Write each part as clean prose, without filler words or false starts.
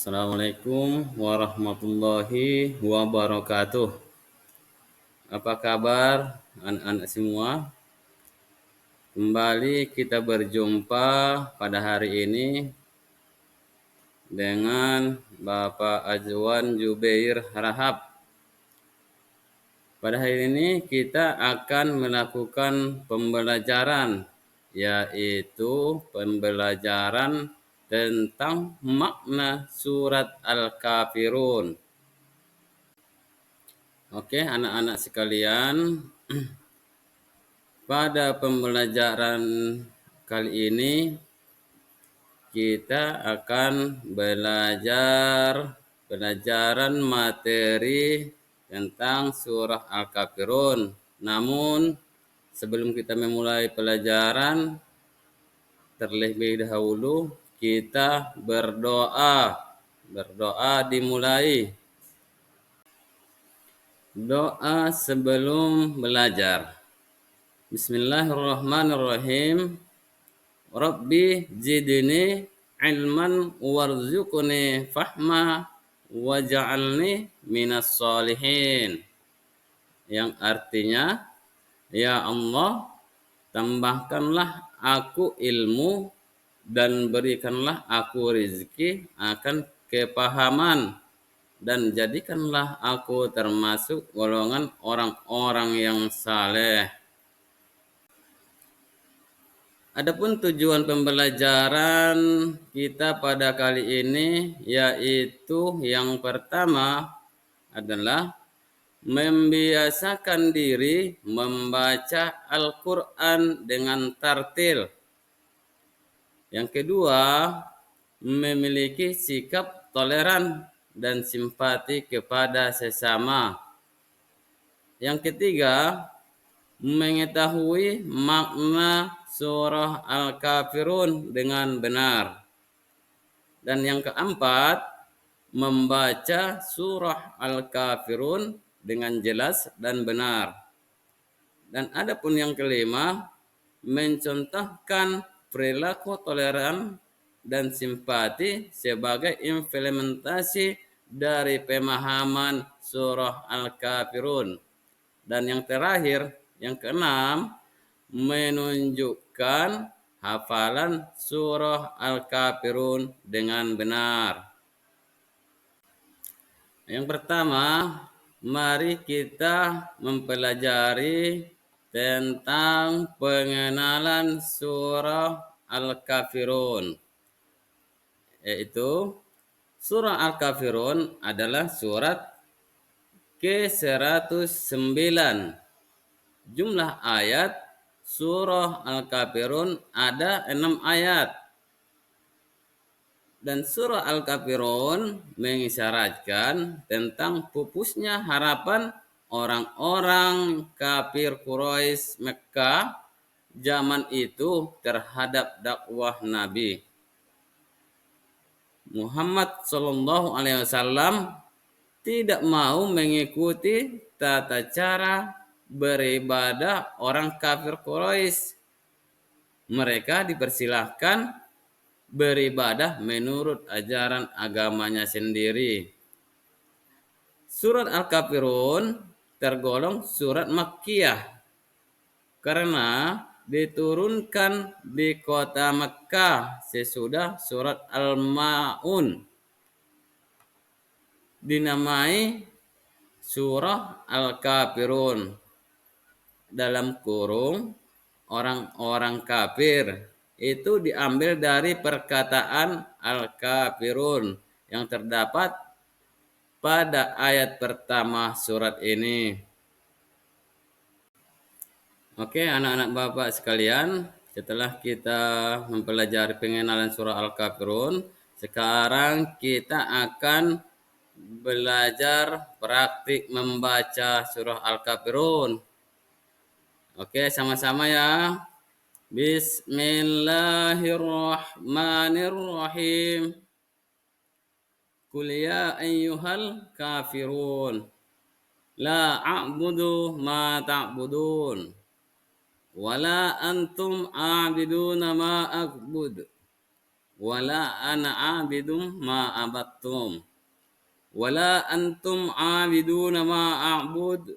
Assalamualaikum warahmatullahi wabarakatuh. Apa kabar anak-anak semua? Kembali kita berjumpa pada hari ini dengan Bapak Azwan Jubair Harahap. Pada hari ini kita akan melakukan pembelajaran, yaitu pembelajaran tentang makna surat Al-Kafirun. Oke, anak-anak sekalian, pada pembelajaran kali ini kita akan belajar pelajaran materi tentang surah Al-Kafirun. Namun, sebelum kita memulai pelajaran, terlebih dahulu kita berdoa. Berdoa dimulai. Doa sebelum belajar. Bismillahirrahmanirrahim. Rabbi zidni ilman warzuqni fahma waj'alni minas solihin. Yang artinya, ya Allah, tambahkanlah aku ilmu dan berikanlah aku rezeki akan kepahaman, dan jadikanlah aku termasuk golongan orang-orang yang saleh. Adapun tujuan pembelajaran kita pada kali ini yaitu yang pertama adalah membiasakan diri membaca Al-Quran dengan tartil. Yang kedua, memiliki sikap toleran dan simpati kepada sesama. Yang ketiga, mengetahui makna surah Al-Kafirun dengan benar. Dan yang keempat, membaca surah Al-Kafirun dengan jelas dan benar. Dan adapun yang kelima, mencontohkan perilaku toleran dan simpati sebagai implementasi dari pemahaman surah Al-Kafirun. Dan yang terakhir, yang keenam, menunjukkan hafalan surah Al-Kafirun dengan benar. Yang pertama, mari kita mempelajari tentang pengenalan surah Al-Kafirun. Yaitu, surah Al-Kafirun adalah surat ke-109. Jumlah ayat surah Al-Kafirun ada 6 ayat. Dan surah Al-Kafirun mengisyaratkan tentang pupusnya harapan orang-orang kafir Quraisy Mekah zaman itu terhadap dakwah Nabi Muhammad SAW tidak mau mengikuti tata cara beribadah orang kafir Quraisy. Mereka dipersilahkan beribadah menurut ajaran agamanya sendiri. Surat Al-Kafirun tergolong surat Makkiyah karena diturunkan di kota Mekkah sesudah surat Al-Ma'un. Dinamai surah Al-Kafirun dalam kurung orang-orang kafir itu diambil dari perkataan Al-Kafirun yang terdapat pada ayat pertama surat ini. Oke, anak-anak Bapak sekalian, setelah kita mempelajari pengenalan surah Al-Kafirun, sekarang kita akan belajar praktik membaca surah Al-Kafirun. Oke, sama-sama ya. Bismillahirrahmanirrahim. Qul ya ayyuhal kafirun. La a'budu ma ta'budun. Wala antum a'biduna ma a'bud. wala ana abidum ma abattum wala antum abiduna ma a'bud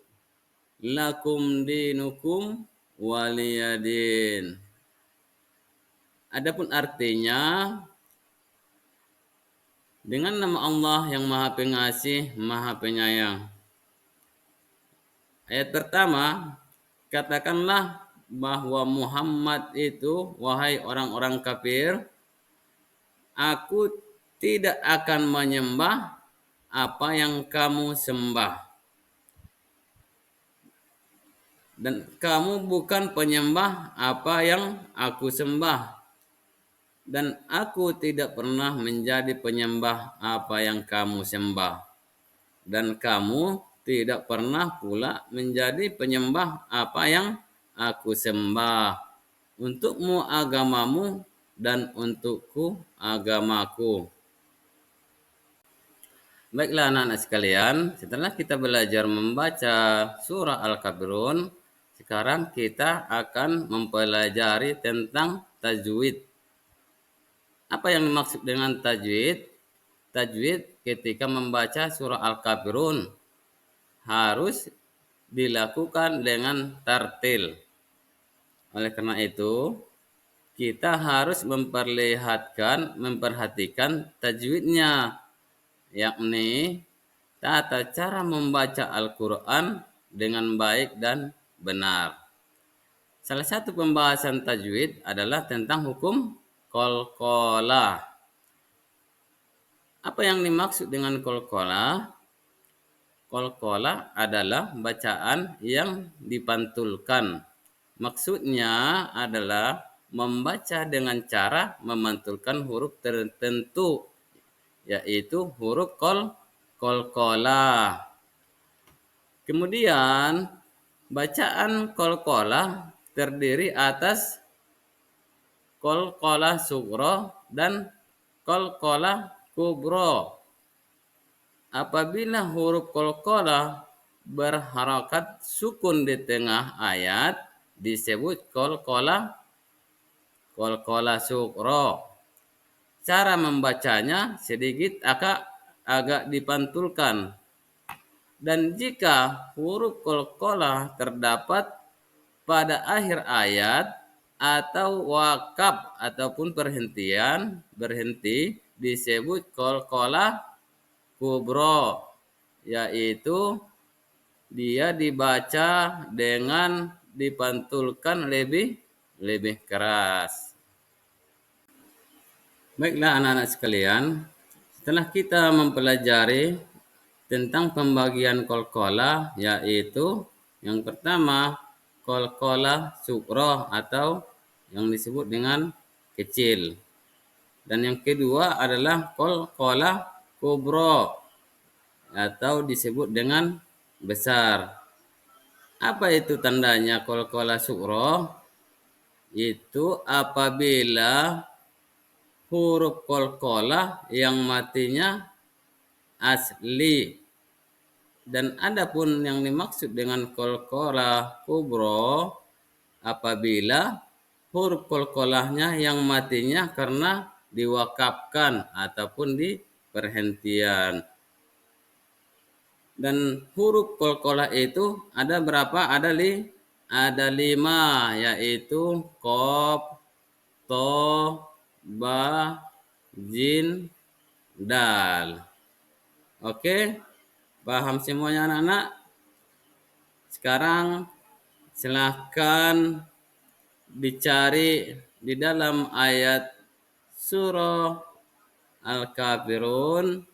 lakum dinukum waliyadin. Adapun artinya, dengan nama Allah yang Maha Pengasih, Maha Penyayang. Ayat pertama, katakanlah bahwa Muhammad itu, wahai orang-orang kafir, aku tidak akan menyembah apa yang kamu sembah. Dan kamu bukan penyembah apa yang aku sembah. Dan aku tidak pernah menjadi penyembah apa yang kamu sembah. Dan kamu tidak pernah pula menjadi penyembah apa yang aku sembah. Untukmu agamamu dan untukku agamaku. Baiklah anak-anak sekalian, setelah kita belajar membaca surah Al-Kafirun, sekarang kita akan mempelajari tentang tajwid. Apa yang dimaksud dengan tajwid? Tajwid ketika membaca surah Al-Kafirun harus dilakukan dengan tartil. Oleh karena itu, kita harus memperhatikan tajwidnya, yakni tata cara membaca Al-Quran dengan baik dan benar. Salah satu pembahasan tajwid adalah tentang hukum qalqalah. Apa yang dimaksud dengan qalqalah? Qalqalah adalah bacaan yang dipantulkan. Maksudnya adalah membaca dengan cara memantulkan huruf tertentu, yaitu huruf qalqalah. Kemudian bacaan qalqalah terdiri atas qalqalah sughra dan qalqalah kubra. Apabila huruf qalqalah berharakat sukun di tengah ayat disebut qalqalah sughra. Cara membacanya sedikit agak dipantulkan. Dan jika huruf qalqalah terdapat pada akhir ayat atau wakaf ataupun berhenti disebut qalqalah kubra, yaitu dia dibaca dengan dipantulkan lebih keras. Baiklah anak-anak sekalian, setelah kita mempelajari tentang pembagian qalqalah, yaitu yang pertama qalqalah sughra atau yang disebut dengan kecil. Dan yang kedua adalah qalqalah kubra atau disebut dengan besar. Apa itu tandanya qalqalah sughra? Itu apabila huruf qalqalah yang matinya asli. Dan adapun yang dimaksud dengan qalqalah kubra apabila huruf qalqalahnya yang matinya karena diwakafkan ataupun di perhentian. Dan huruf qalqalah itu ada berapa? Ada 5, yaitu qaf, tha, ba, jim, dal. Oke, paham semuanya anak-anak? Sekarang silahkan dicari di dalam ayat surah Al-Kafirun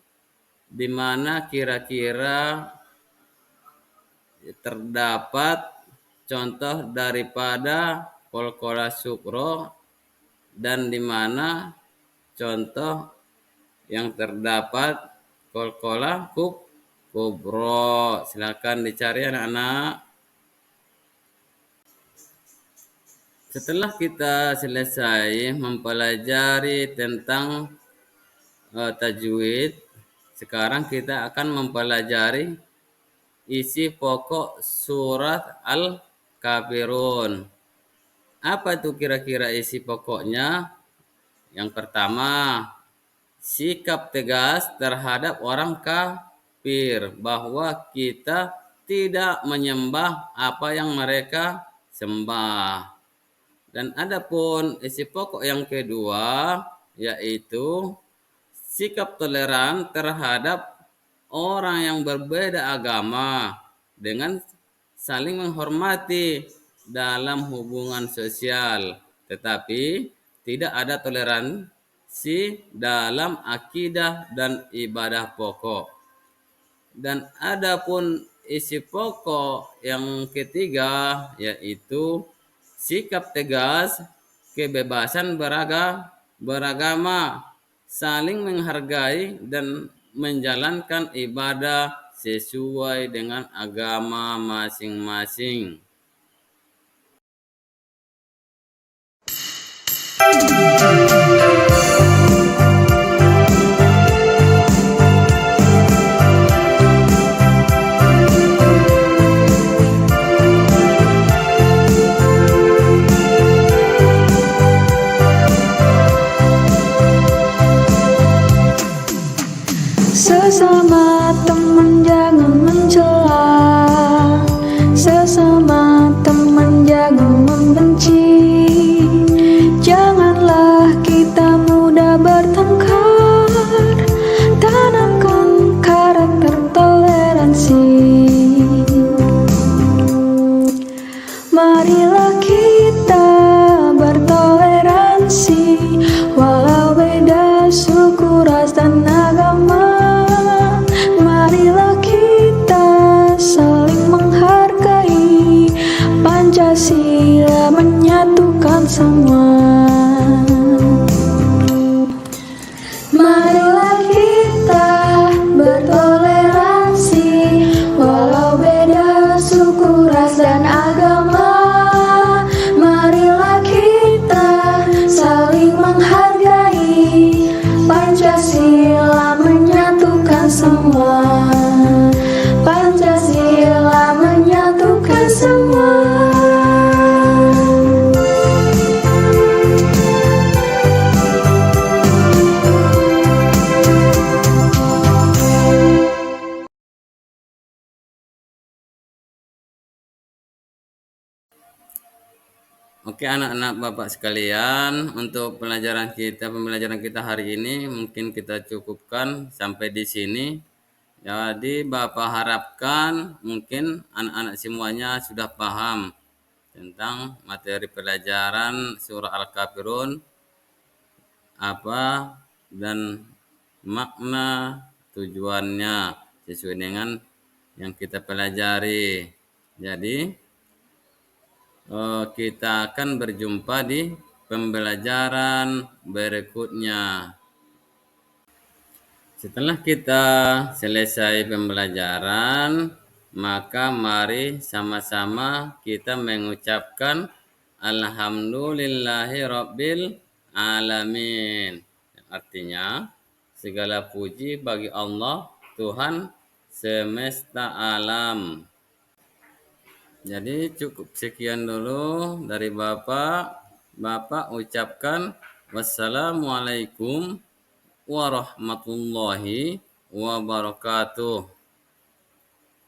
di mana kira-kira terdapat contoh daripada qalqalah sughra dan di mana contoh yang terdapat qalqalah kubra. Silakan dicari anak-anak. Setelah kita selesai mempelajari tentang tajwid, sekarang kita akan mempelajari isi pokok surat Al-Kafirun. Apa itu kira-kira isi pokoknya? Yang pertama, sikap tegas terhadap orang kafir, bahwa kita tidak menyembah apa yang mereka sembah. Dan adapun isi pokok yang kedua, yaitu sikap toleran terhadap orang yang berbeda agama dengan saling menghormati dalam hubungan sosial, tetapi tidak ada toleransi dalam akidah dan ibadah pokok. Dan adapun isi pokok yang ketiga, yaitu sikap tegas kebebasan beragama, saling menghargai dan menjalankan ibadah sesuai dengan agama masing-masing. Sesama teman jangan mencela, sesama teman jangan membenci. Janganlah kita mudah bertengkar, tanamkan karakter toleransi. Marilah kita bertoleransi, walau beda suku, ras, dan agama. Marilah kita saling menghargai, Pancasila menyatukan semua. Marilah kita bertoleransi, walau beda suku, ras, dan agama. Marilah kita saling menghargai, Pancasila menyatukan semua. Pancasila menyatukan semua. Oke anak-anak Bapak sekalian, untuk pembelajaran kita hari ini mungkin kita cukupkan sampai di sini. Jadi Bapak harapkan mungkin anak-anak semuanya sudah paham tentang materi pelajaran surah Al-Kafirun, apa dan makna tujuannya sesuai dengan yang kita pelajari. Jadi kita akan berjumpa di pembelajaran berikutnya. Setelah kita selesai pembelajaran, maka mari sama-sama kita mengucapkan Alhamdulillahi Rabbil Alamin. Artinya, segala puji bagi Allah, Tuhan semesta alam. Jadi cukup sekian dulu dari Bapak. Bapak ucapkan wassalamualaikum warahmatullahi wabarakatuh.